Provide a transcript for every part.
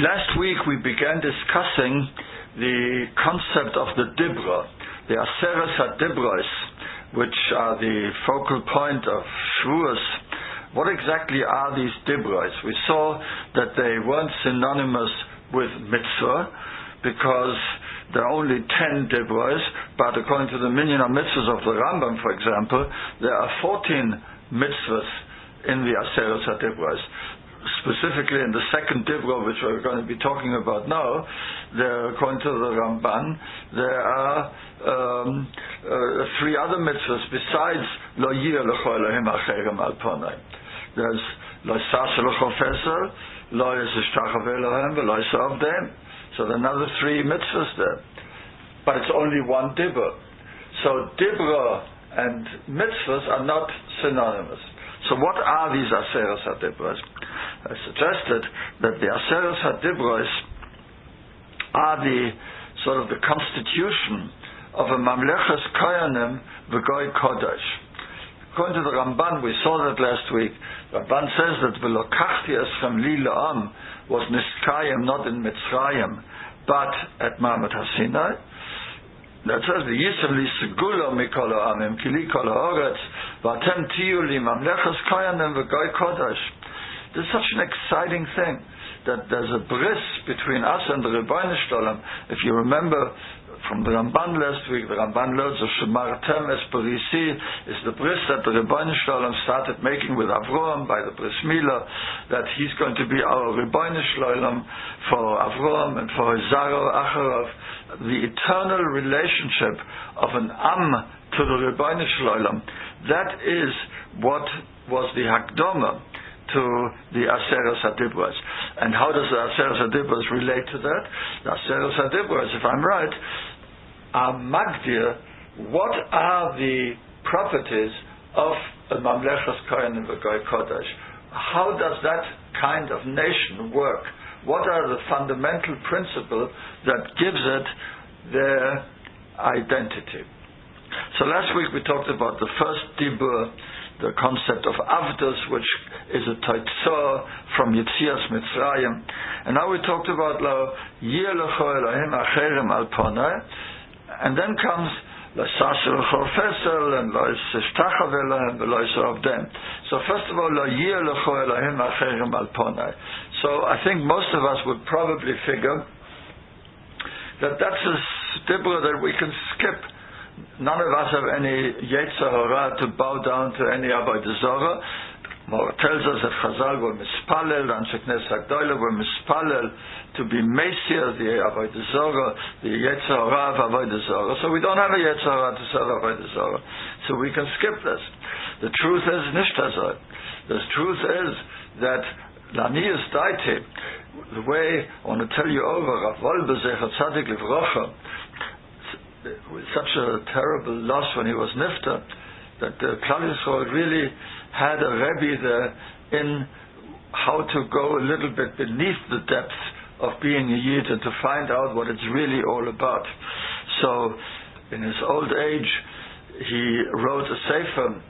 Last week we began discussing the concept of the Dibra, the Aseres Hadibros, which are the focal point of Shavuos. What exactly are these Dibros? We saw that they weren't synonymous with mitzvah, because there are only 10 Dibros, but according to the Minyan mitzvahs of the Rambam, for example, there are 14 mitzvahs in the Aseres Hadibros. Specifically in the second Dibra, which we're going to be talking about now, according to the Ramban, there are 3 other mitzvahs besides Lo Yir L'cho Elohim Acherem Al Ponai. There's Lo Yisas L'cho Feser, Lo Yishtachave Elohim, Lo Yisavdem. So there are another 3 mitzvahs there. But it's only one Dibra. So Dibra and mitzvahs are not synonymous. So what are these Aseres Hadibros? I suggested that the Aseres Hadibros are the sort of the constitution of a Mamleches Koyanim V'Goy Kodesh. According to the Ramban, we saw that last week. Ramban says that V'Lokachti Eschem Li La'am was Niskayim, not in Mitzrayim, but at Ma'amat HaSinai. That says the Yisrael li segulo mikol ha'amim kili kol ha'oretz v'atem tiyu li mamleches koyanim v'goy kodesh. This is such an exciting thing that there's a bris between us and the Rebbeinu Shalom. If you remember from the Ramban last week, the Ramban learns of Shemartem es Perisi is the bris that the Rebbeinu Shalom started making with Avraham by the Bris Milah, that he's going to be our Rebbeinu Shalom for Avraham and for his Zaro Acharov. The eternal relationship of an Am to the Rebbeinu Shalom, that is what was the Hakdama to the Aseres Hadibros. And how does the Aseres Hadibros relate to that? The Aseres Hadibros, if I'm right, are Magdir. What are the properties of a Mamleches Koyanim V'Goy Kodesh? How does that kind of nation work? What are the fundamental principles that gives it their identity? So last week we talked about the first Dibur, the concept of Avdus, which is a Taitzor from Yetzias Mitzrayim. And now we talked about Lo Yir L'cho Elohim Acherem Al Ponai. And then comes Lo Yisasel L'cho Fesel and Lo Yishtachave Elohim Lo Yisavdem. So first of all, Lo Yir L'cho Elohim Acherem Al Ponai. So I think most of us would probably figure that that's a Dibra that we can skip. None of us have any Yetzer Hara to bow down to any Avodah Zarah. More tells us that Chazal were mispalel, and Sheknes Hagdoyle were mispalel to be Mesiah, the Avodah Zarah, the Yetzer Hara of Avodah Zarah. So we don't have a Yetzer Hara to serve Avodah Zarah. So we can skip this. The truth is Nishtazah. The truth is that Lanius Daite, the way I want to tell you over, Rav Wolbe Zecher Tzadik Livrocha, with such a terrible loss when he was Nifta, that the Klal Yisrael really had a Rebbe there in how to go a little bit beneath the depths of being a Yid and to find out what it's really all about. So, in his old age, he wrote a sefer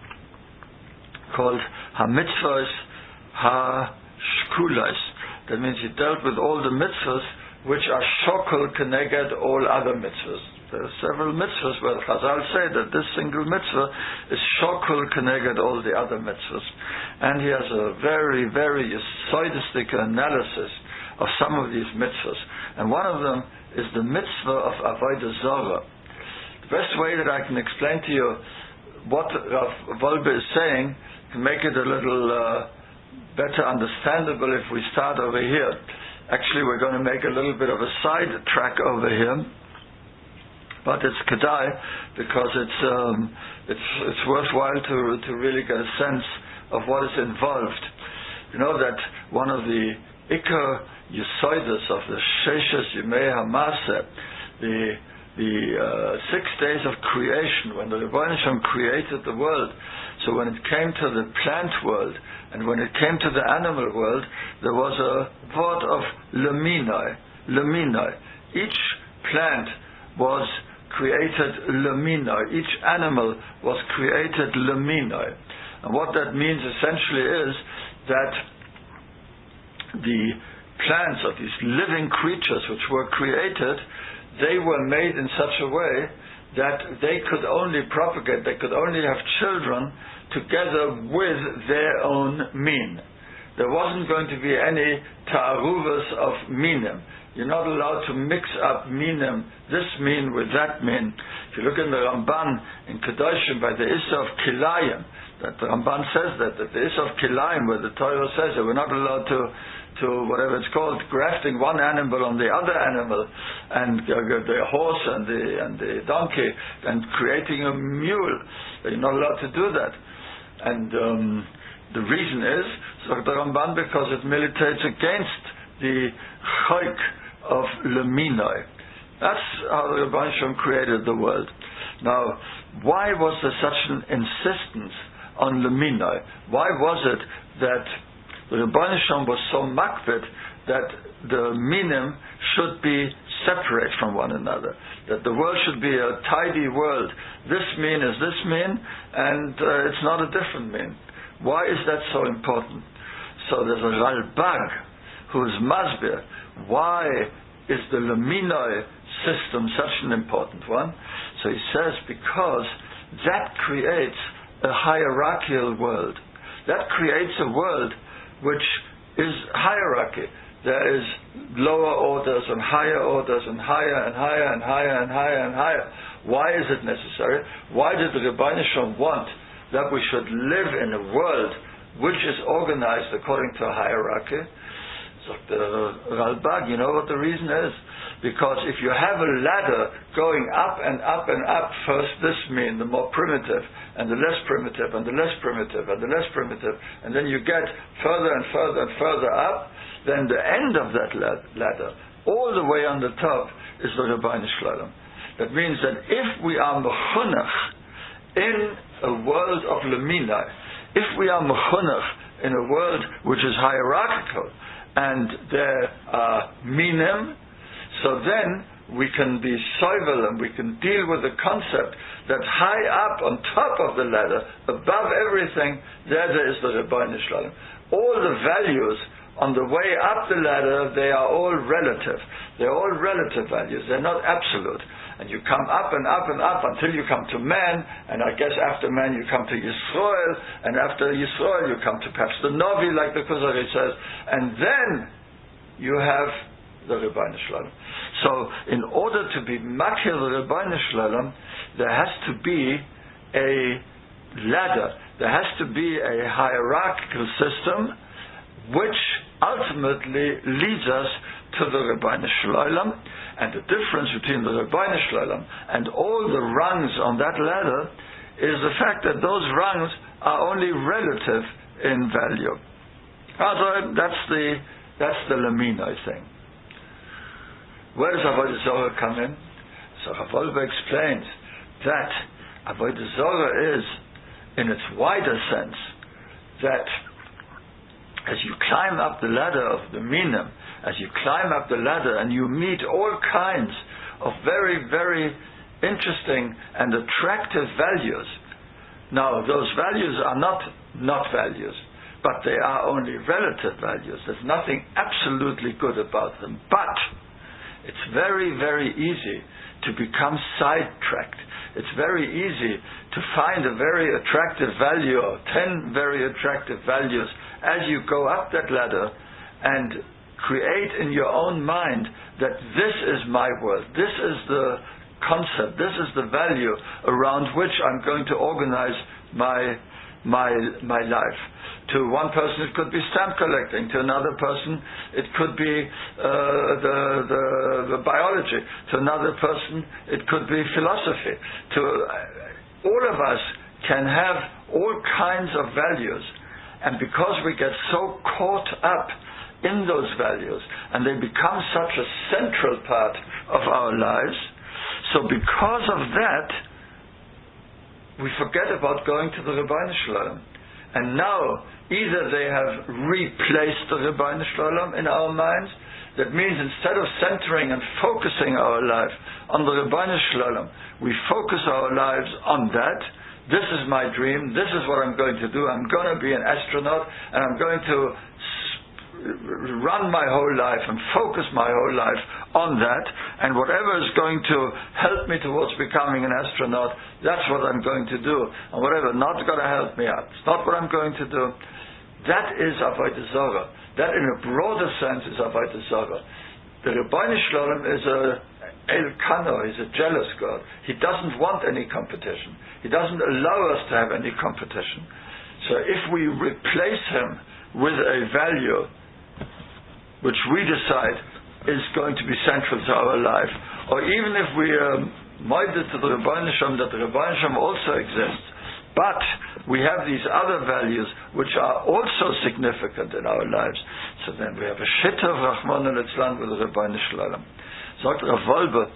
called HaMitzvos HaShkulos. That means he dealt with all the mitzvahs which are shokol keneged all other mitzvahs. There are several mitzvahs where Chazal say that this single mitzvah is shokol keneged all the other mitzvahs. And he has a very, very yesodistic analysis of some of these mitzvahs. And one of them is the mitzvah of Avodah Zarah. The best way that I can explain to you what Rav Wolbe is saying to make it a little better understandable if we start over here. Actually, we're going to make a little bit of a side track over here, but it's kedai because it's worthwhile to really get a sense of what is involved. You know that one of the Ikar Yesoides of the Sheshes Yimei HaMaseh, the 6 days of creation, when the Rebbeinu Shalom created the world. So when it came to the plant world and when it came to the animal world, there was a word of leminai. Each plant was created leminai. Each animal was created leminai. And what that means essentially is that the plants, of these living creatures which were created, they were made in such a way that they could only propagate, they could only have children together with their own mean. There wasn't going to be any ta'aruvas of minim. You're not allowed to mix up minim, this mean with that mean. If you look in the Ramban in Kedoshim by the Issa of Kilayim, that the Ramban says that the Issa of Kilayim, where the Torah says that we're not allowed to whatever it's called, grafting one animal on the other animal, and the horse and the donkey, and creating a mule. You're not allowed to do that. And the reason is, so the Ramban, because it militates against the chayk of leminoi. That's how the Rebbeinu Shalom created the world. Now, why was there such an insistence on leminoi? Why was it that the Rebbeinu Shalom was so makpid that the minim should be separate from one another, that the world should be a tidy world? This mean is this mean, and it's not a different mean. Why is that so important? So there's a Ralbag who is masbir. Why is the leminoi system such an important one? So he says, because that creates a hierarchical world. That creates a world which is hierarchy. There is lower orders and higher orders and higher and higher and higher and higher and higher. Why is it necessary? Why did the Rebbeinu Shalom want that we should live in a world which is organized according to a hierarchy? So the Ralbag, you know what the reason is? Because if you have a ladder going up and up and up, first this mean, the more primitive, and the less primitive, and the less primitive, and the less primitive, and then you get further and further and further up, then the end of that ladder, all the way on the top, is the Rebbeinu Shalom. That means that if we are mechunach in a world of leminai, if we are mechunach in a world which is hierarchical, and there are minim, so then we can be soivel and we can deal with the concept that high up on top of the ladder, above everything, there is the Rebbeinu Shalom. All the values on the way up the ladder, they are all relative. They're all relative values. They're not absolute. And you come up and up and up until you come to man, and I guess after man you come to Yisrael, and after Yisrael you come to perhaps the Novi, like the Kuzari says, and then you have the Rebbeinu Shalom. So, in order to be makir the Rebbeinu Shalom, there has to be a ladder, there has to be a hierarchical system, which ultimately leads us to the Rebbeinu Shalom. And the difference between the Rebbeinu Shalom and all the rungs on that ladder is the fact that those rungs are only relative in value. Also, that's the leminoi thing. Where does Avodah Zarah come in? So Rav Wolbe explains that Avodah Zarah is, in its wider sense, that as you climb up the ladder of the minim, as you climb up the ladder and you meet all kinds of very, very interesting and attractive values. Now, those values are not values, but they are only relative values. There's nothing absolutely good about them. But it's very, very easy to become sidetracked. It's very easy to find a very attractive value or 10 very attractive values as you go up that ladder and create in your own mind that this is my world, this is the concept, this is the value around which I'm going to organize my life. To one person it could be stamp collecting, to another person it could be the biology, to another person it could be philosophy. All of us can have all kinds of values, and because we get so caught up in those values and they become such a central part of our lives, so because of that we forget about going to the Rebbeinu Shalom. And now either they have replaced the Rebbeinu Shalom in our minds, that means instead of centering and focusing our life on the Rebbeinu Shalom, we focus our lives on that. This is my dream, this is what I'm going to do, I'm going to be an astronaut, and I'm going to run my whole life and focus my whole life on that, and whatever is going to help me towards becoming an astronaut, that's what I'm going to do. And whatever not going to help me out, it's not what I'm going to do. That is Avodah Zarah. That in a broader sense is Avodah Zarah. The Rebbeinu Shalom is a Elkano, he's a jealous God. He doesn't want any competition. He doesn't allow us to have any competition. So if we replace him with a value which we decide is going to be central to our life, or even if we are minded to the Rebbeinu Shalom that the Rebbeinu Shalom also exists, but we have these other values which are also significant in our lives, so then we have a shitta of Rahman al-Islam with the Rebbeinu Shalom. Sagt Rav Wolbe,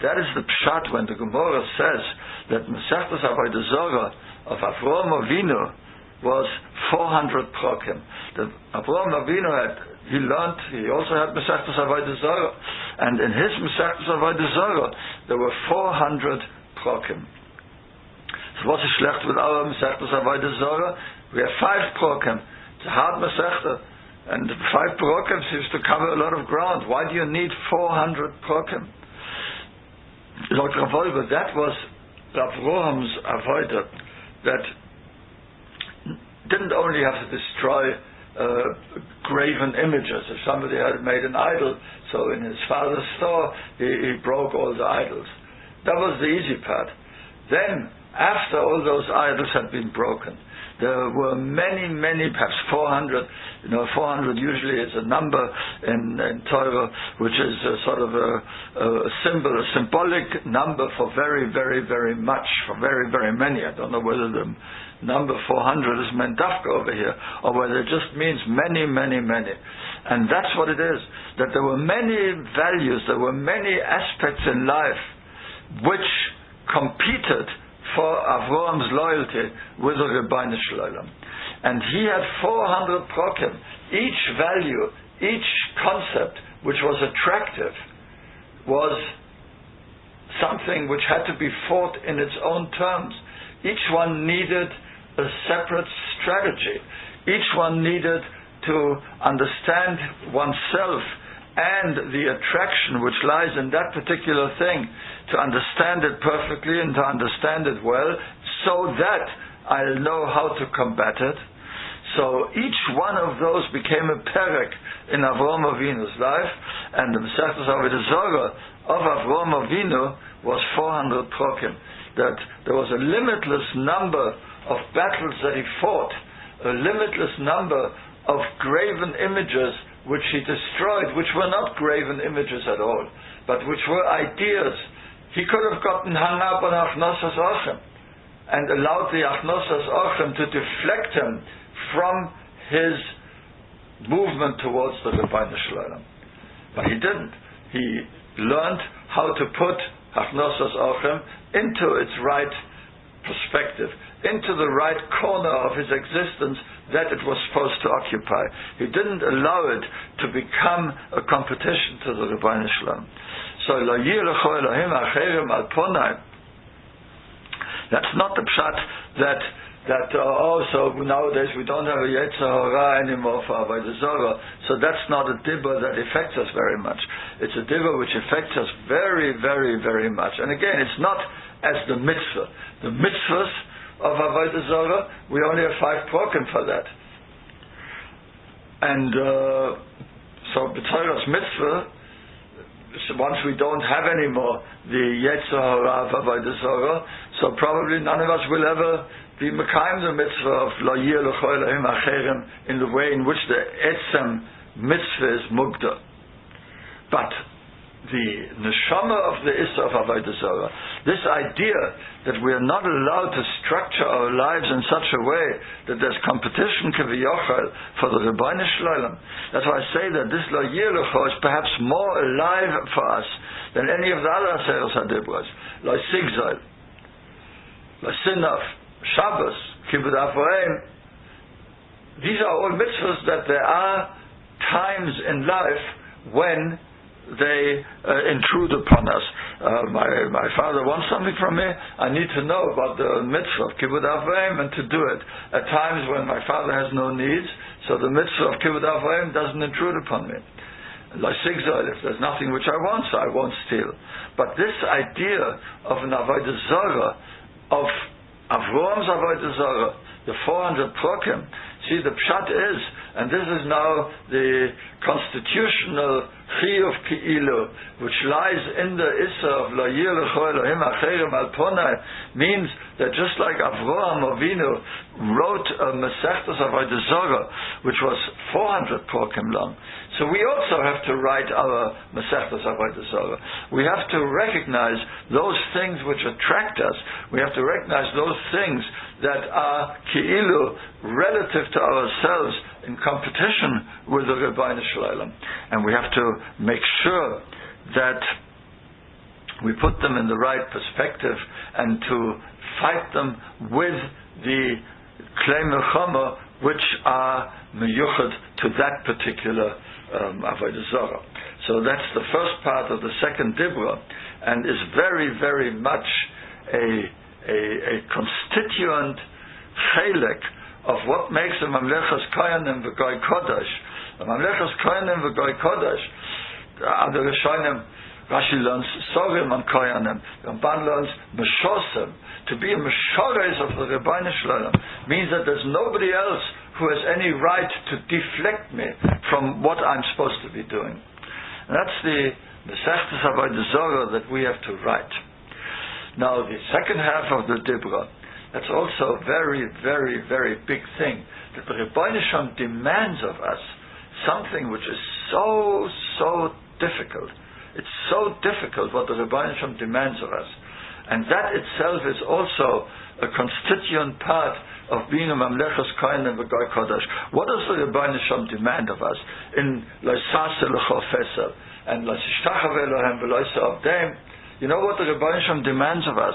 that is the pshat when the Gemara says that Masechtas Avodah Zarah of Avraham Avinu was 400 prokim. That Avraham Avinu he also had Masechtas Avodah Zarah, and in his Masechtas Avodah Zarah there were 400 prokim. So what's schlecht with our Masechtas Avodah Zarah? We have 5 prokim. It's a hard Masechta. And 5 prokim seems to cover a lot of ground. Why do you need 400 prokim? Like Rav Wolbe, that was Avroham's avodah, that didn't only have to destroy graven images. If somebody had made an idol, so in his father's store, he broke all the idols. That was the easy part. Then, after all those idols had been broken, there were many, perhaps 400. 400 usually is a number in Torah, which is a sort of a symbol, a symbolic number for very, very much, for very, very many. I don't know whether the number 400 is meant dafka over here, or whether it just means many. And that's what it is. That there were many values, there were many aspects in life which competed for Avroham's loyalty with the Rebbeinu Shalom. And he had 400 prokim. Each value, each concept which was attractive was something which had to be fought in its own terms. Each one needed a separate strategy. Each one needed to understand oneself and the attraction which lies in that particular thing, to understand it perfectly and to understand it well, so that I'll know how to combat it. So each one of those became a perek in Avraham Avinu's life, and the Masechtas Avodah Zarah of Avraham Avinu was 400 prokim. That there was a limitless number of battles that he fought, a limitless number of graven images which he destroyed, which were not graven images at all, but which were ideas. He could have gotten hung up on Achnosas Ochem and allowed the Achnosas Ochem to deflect him from his movement towards the Rebbeinu Shalom. But he didn't. He learned how to put Achnosas Ochem into its right perspective, into the right corner of his existence that it was supposed to occupy. He didn't allow it to become a competition to the Rebbeinu Shalom. So, that's not the pshat that so nowadays we don't have a Yetzer Hara anymore for Avodah Zarah, so that's not a dibba that affects us very much. It's a dibba which affects us very much. And again, it's not as the mitzvah. The mitzvahs of Avodah Zarah, we only have 5 prokim for that. And so B'Torah's mitzvah, so once we don't have anymore the Yetzer Hara of Avodah Zarah, so probably none of us will ever be Mekayim the mitzvah of Lo Yir L'cho Elohim Acherim in the way in which the Etzem mitzvah is mugda. But the neshama of the Issa of Avodah Zarah, this idea that we are not allowed to structure our lives in such a way that there's competition k'viyochel for the Rebbeinu Shalom. That's why I say that this Lo Yir L'cho is perhaps more alive for us than any of the other Aseres Hadibros. Lo Sigzol, Lo Sinaf, Shabbos, Kibbutz Aforeim. These are all mitzvahs that there are times in life when they intrude upon us. My father wants something from me. I need to know about the mitzvah of Kibbutz Aforeim and to do it. At times when my father has no needs, so the mitzvah of kibbud avayim doesn't intrude upon me. Like sigzol, if there's nothing which I want, so I won't steal. But this idea of an avodah zarah, of Avroham's avodah zarah, the 400 prokim, see, the pshat is, and this is now the constitutional chiyuv ki'ilu, which lies in the issa of lo yir lecho Elohim acherim al ponai, means that just like Avraham Avinu wrote a Masechtas Avodah Zarah, which was 400 prokim long, so we also have to write our Masechtas Avodah Zarah. We have to recognize those things which attract us. We have to recognize those things that are ki'ilu, relative to ourselves, in competition with the Rebbeinu Shalom. And we have to make sure that we put them in the right perspective and to fight them with the klei milchama which are meyuchad to that particular avodah zarah. So that's the first part of the second Dibra, and is very, very much a constituent chelek of what makes a mamlechas koyanim v'goy kodesh. A mamlechas koyanim v'goy kodesh, the Rishonim, Rashi learns sorim on koyanim, Ramban learns meshosim. To be a meshores of the Rebbeinu Shalom means that there's nobody else who has any right to deflect me from what I'm supposed to be doing. And that's the Masechtas Avodah Zarah that we have to write. Now, the second half of the Dibra, that's also a very, very, very big thing, that the Rebbeinu Shalom demands of us something which is so difficult. It's so difficult what the Rebbeinu Shalom demands of us. And that itself is also a constituent part of being a mamlechas kohen and v'goy kodesh. What does the Rebbeinu Shalom demand of us in loisase l'chofesel and loisishtachav Elohem v'loisavdem? You know what the Rebbeinu Shalom demands of us?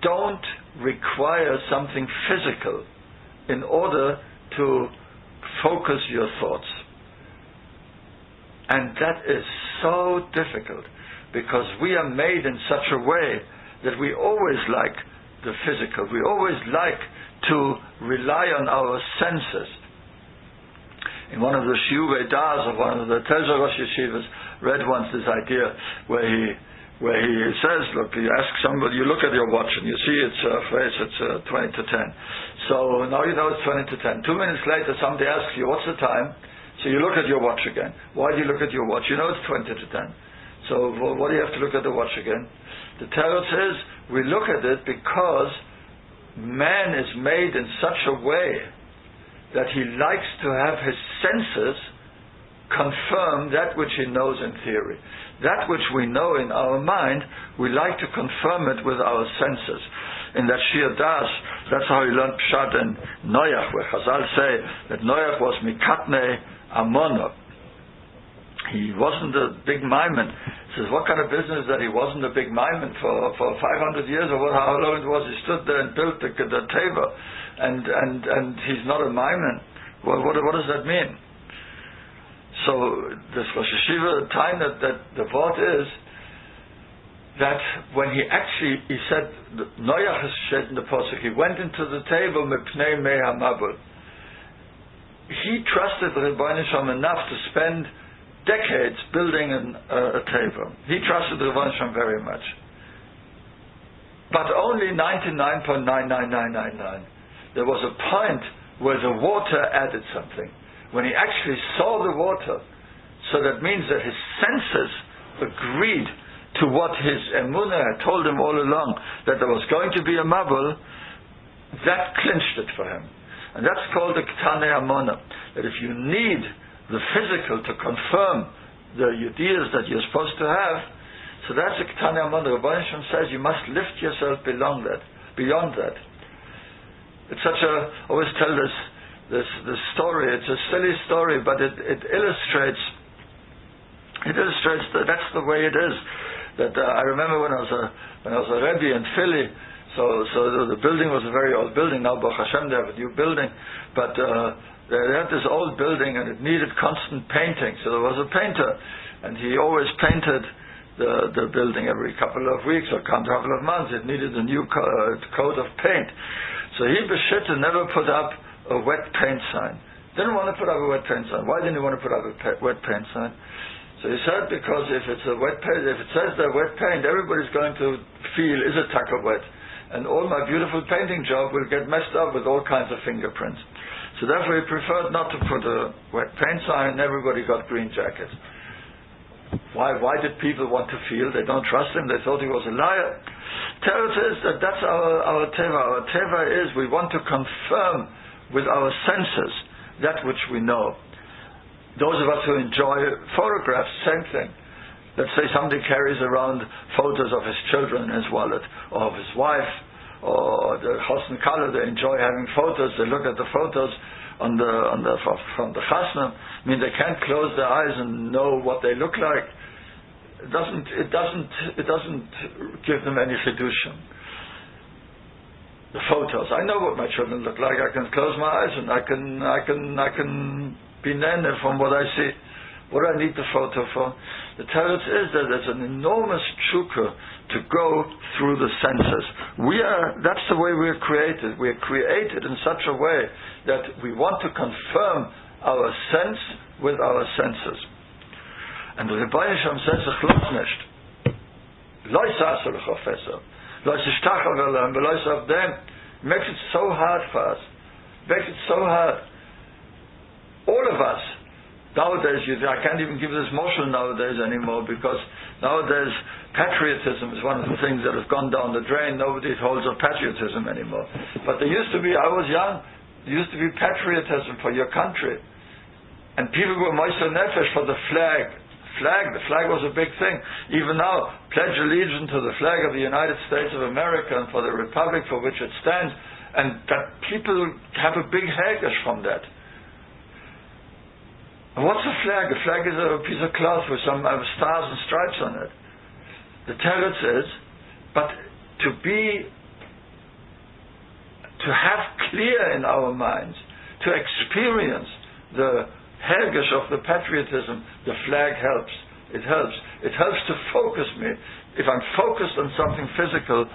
Don't require something physical in order to focus your thoughts. And that is so difficult, because we are made in such a way that we always like the physical. We always like to rely on our senses. In one of the shiurei das of one of the Tezer Rosh Yeshivas, read once this idea where he says, look, you ask somebody, you look at your watch and you see it's 20 to 10. So now you know it's 20 to 10. 2 minutes later somebody asks you, what's the time? So you look at your watch again. Why do you look at your watch? You know it's 20 to 10. So what do you have to look at the watch again? The teretz is, we look at it because man is made in such a way that he likes to have his senses confirm that which he knows in theory. That which we know in our mind, we like to confirm it with our senses. In that Shir Das, that's how he learned Pshat and Noach, where Chazal say that Noach was mikatne amono. He wasn't a big maiman. He says, what kind of business that he wasn't a big maiman for 500 years, or how long it was he stood there and built the teva, and he's not a maiman. Well, what does that mean? So this Rosh Hashiva time that the word is that when he said Noach has said in the pasuk, he went into the table mepnei mei hamabul. He trusted the Rebbeinu Shalom enough to spend decades building a table. He trusted the Rebbeinu Shalom very much. But only 99.99999. There was a point where the water added something. When he actually saw the water, so that means that his senses agreed to what his emunah had told him all along, that there was going to be a mabul, that clinched it for him. And that's called the Ketane Amona. That if you need the physical to confirm the ideas that you're supposed to have, so that's the Ketane Amona. The Rebbeinu Shalom says you must lift yourself beyond that. It's such a, I always tell this story, it's a silly story, but it illustrates that that's the way it is. That I remember when I was a Rebbe in Philly, so the building was a very old building. Now Baruch Hashem they have a new building, but they had this old building and it needed constant painting. So there was a painter, and he always painted the building every couple of weeks or couple of months. It needed a new coat of paint. So he b'shita never put up a wet paint sign. Didn't want to put up a wet paint sign. Why didn't he want to put up a wet paint sign? So he said, because if it's a wet paint, if it says they're wet paint, everybody's going to feel, is it taka wet? And all my beautiful painting job will get messed up with all kinds of fingerprints. So therefore he preferred not to put a wet paint sign, and everybody got green jackets. Why did people want to feel? They don't trust him, they thought he was a liar. Teretz is that that's our teva. Our teva is we want to confirm with our senses that which we know. Those of us who enjoy photographs, same thing. Let's say somebody carries around photos of his children in his wallet, or of his wife, or the Chosn Kala. They enjoy having photos. They look at the photos from the chasna. I mean, they can't close their eyes and know what they look like. It doesn't give them any fiducium. The photos. I know what my children look like. I can close my eyes and I can be nene from what I see. What do I need the photo for? The teretz is that there's an enormous tshuka to go through the senses. That's the way we're created. We're created in such a way that we want to confirm our sense with our senses. And the Rebbeinu Shem says, "Echlotz nicht. Lo yisasel chofeser. Lo yishtachal ve'lam. Lo yisavdem." Makes it so hard for us. Makes it so hard. All of us. Nowadays, I can't even give this moshel nowadays anymore, because nowadays patriotism is one of the things that has gone down the drain. Nobody holds of patriotism anymore. But there used to be, I was young, there used to be patriotism for your country. And people were moiser nefesh for the flag. The flag was a big thing. Even now, pledge allegiance to the flag of the United States of America and for the republic for which it stands. And that people have a big hagesh from that. And what's a flag? A flag is a piece of cloth with some stars and stripes on it. The teretz is, but to have clear in our minds, to experience the hergish of the patriotism, the flag helps. It helps. It helps to focus me. If I'm focused on something physical,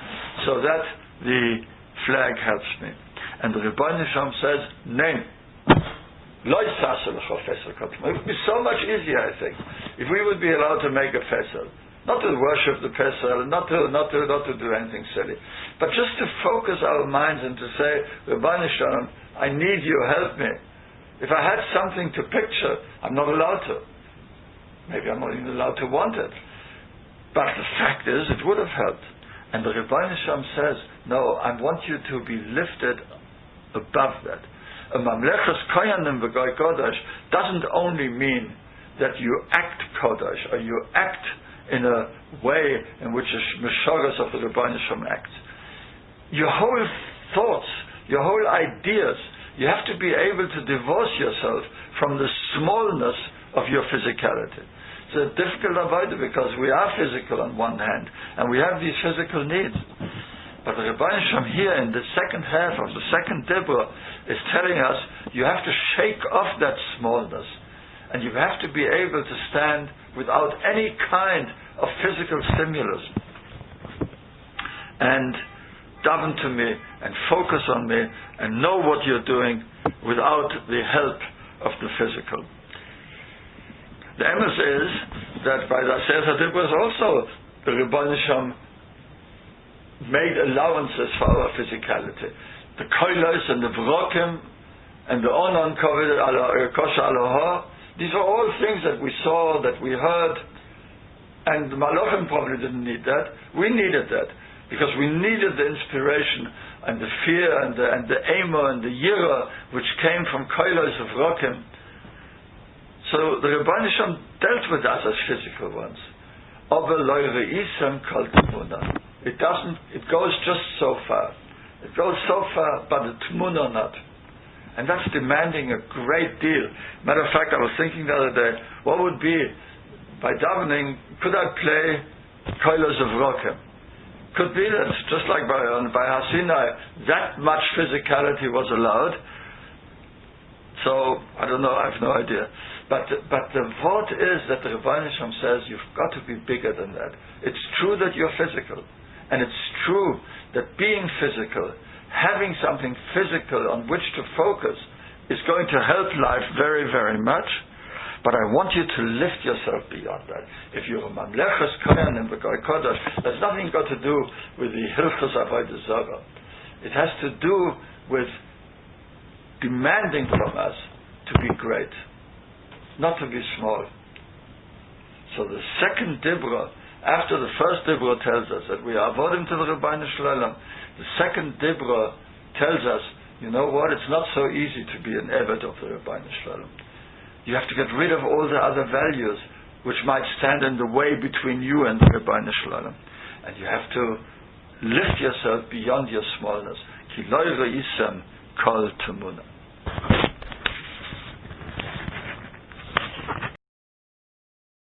so that the flag helps me. And the Rebbeinu Shem says, "Nein. It would be so much easier, I think, if we would be allowed to make a fesel, not to worship the fesel, not to do anything silly, but just to focus our minds and to say, Rebbeinu Shem, I need you, help me. If I had something to picture, I'm not allowed to. Maybe I'm not even allowed to want it. But the fact is, it would have helped. And the Rebbeinu Shem says, no, I want you to be lifted above that. A mamlechas koyanim v'goy kodesh doesn't only mean that you act kodesh, or you act in a way in which the meshogas of the Rebbeinu Shem acts. Your whole thoughts, your whole ideas, you have to be able to divorce yourself from the smallness of your physicality. It's a difficult avoid because we are physical on one hand, and we have these physical needs. But the Rebbeinu Shem here in the second half of the second Dibra is telling us you have to shake off that smallness, and you have to be able to stand without any kind of physical stimulus and daven to me and focus on me and know what you're doing without the help of the physical. The emes is that by the Aseres Hadibros also the Rebbeinu Shem made allowances for our physicality. The koilos and the vrokim and the onan kosha aloha, these are all things that we saw, that we heard, and the malachim probably didn't need that. We needed that, because we needed the inspiration and the fear and the emo and the yira which came from koilos of vrokim. So the Rebbeinu Shem dealt with us as physical ones. It goes just so far. It goes so far, but the tmuna not. And that's demanding a great deal. Matter of fact, I was thinking the other day, what would be, by davening, could I play koilos of rokem? Could be that, just like by Hasinai, that much physicality was allowed. So, I don't know, I have no idea. But the thought is that the Rebbeinu Shem says, you've got to be bigger than that. It's true that you're physical. And it's true that being physical, having something physical on which to focus, is going to help life very, very much. But I want you to lift yourself beyond that. If you're a Mamleches Kohen and B'Goy Kodesh, that's nothing got to do with the Hilchos Avodah Zarah. It has to do with demanding from us to be great, not to be small. So the second Dibra, after the first Dibra tells us that we are avodim to the Rebbeinu Shalom, the second Dibra tells us, you know what, it's not so easy to be an Eved of the Rebbeinu Shalom. You have to get rid of all the other values which might stand in the way between you and the Rebbeinu Shalom. And you have to lift yourself beyond your smallness. Ki lo yisem kol temuna.